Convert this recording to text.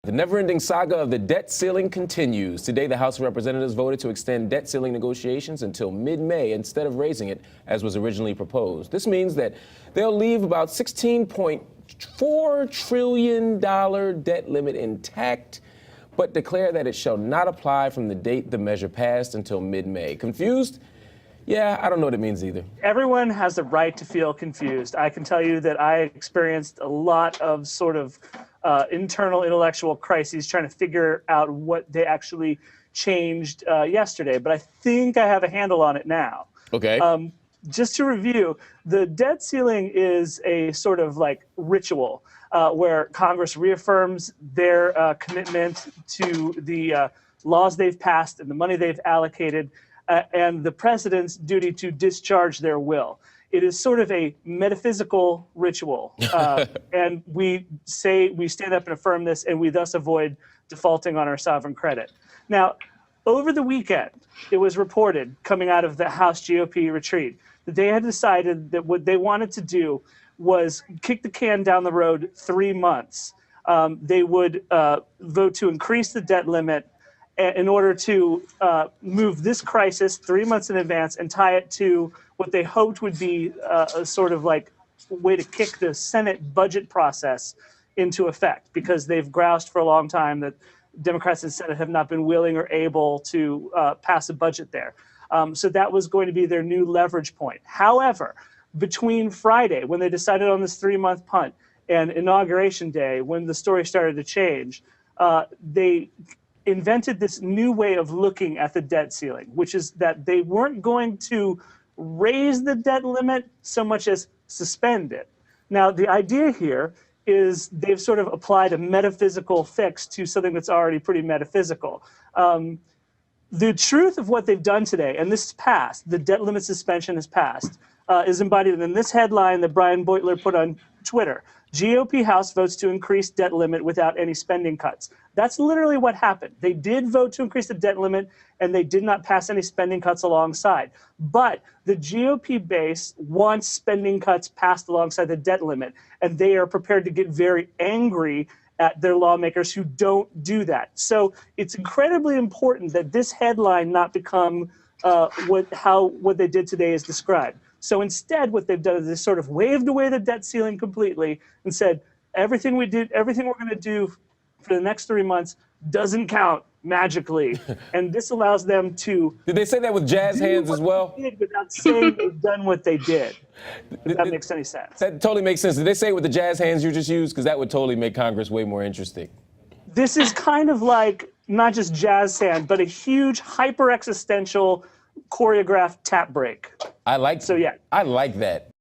The never-ending saga of the debt ceiling continues. Today, the House of Representatives voted to extend debt ceiling negotiations until mid-May instead of raising it as was originally proposed. This means that they'll leave about $16.4 trillion debt limit intact, but declare that it shall not apply from the date the measure passed until mid-May. Confused? Yeah, I don't know what it means either. Everyone has the right to feel confused. I can tell you that I experienced a lot of sort of internal intellectual crises trying to figure out what they actually changed yesterday, but I think I have a handle on it now. Okay. Just to review, the debt ceiling is a sort of like ritual where Congress reaffirms their commitment to the laws they've passed and the money they've allocated and the president's duty to discharge their will. It is sort of a metaphysical ritual, and we stand up and affirm this, and we thus avoid defaulting on our sovereign credit. Now, over the weekend, it was reported coming out of the House GOP retreat that they had decided that what they wanted to do was kick the can down the road 3 months. They would vote to increase the debt limit in order to move this crisis 3 months in advance and tie it to what they hoped would be a sort of like way to kick the Senate budget process into effect, because they've groused for a long time that Democrats in the Senate have not been willing or able to pass a budget there. So that was going to be their new leverage point. However, between Friday, when they decided on this 3-month punt, and Inauguration Day, when the story started to change, they invented this new way of looking at the debt ceiling, which is that they weren't going to raise the debt limit so much as suspend it. Now, the idea here is they've sort of applied a metaphysical fix to something that's already pretty metaphysical. The truth of what they've done today, and this is passed, the debt limit suspension is passed, is embodied in this headline that Brian Beutler put on Twitter. GOP House votes to increase debt limit without any spending cuts. That's literally what happened. They did vote to increase the debt limit, and they did not pass any spending cuts alongside. But the GOP base wants spending cuts passed alongside the debt limit, and they are prepared to get very angry at their lawmakers who don't do that. So it's incredibly important that this headline not become what they did today is described. So instead, what they've done is they sort of waved away the debt ceiling completely and said, everything we're going to do for the next 3 months doesn't count magically. And this allows them to... Did they say that with jazz hands as well? Without saying they've done what they did. If that makes any sense. That totally makes sense. Did they say it with the jazz hands you just used? Because that would totally make Congress way more interesting. This is kind of like not just jazz hand, but a huge hyper-existential choreographed tap break. I like that.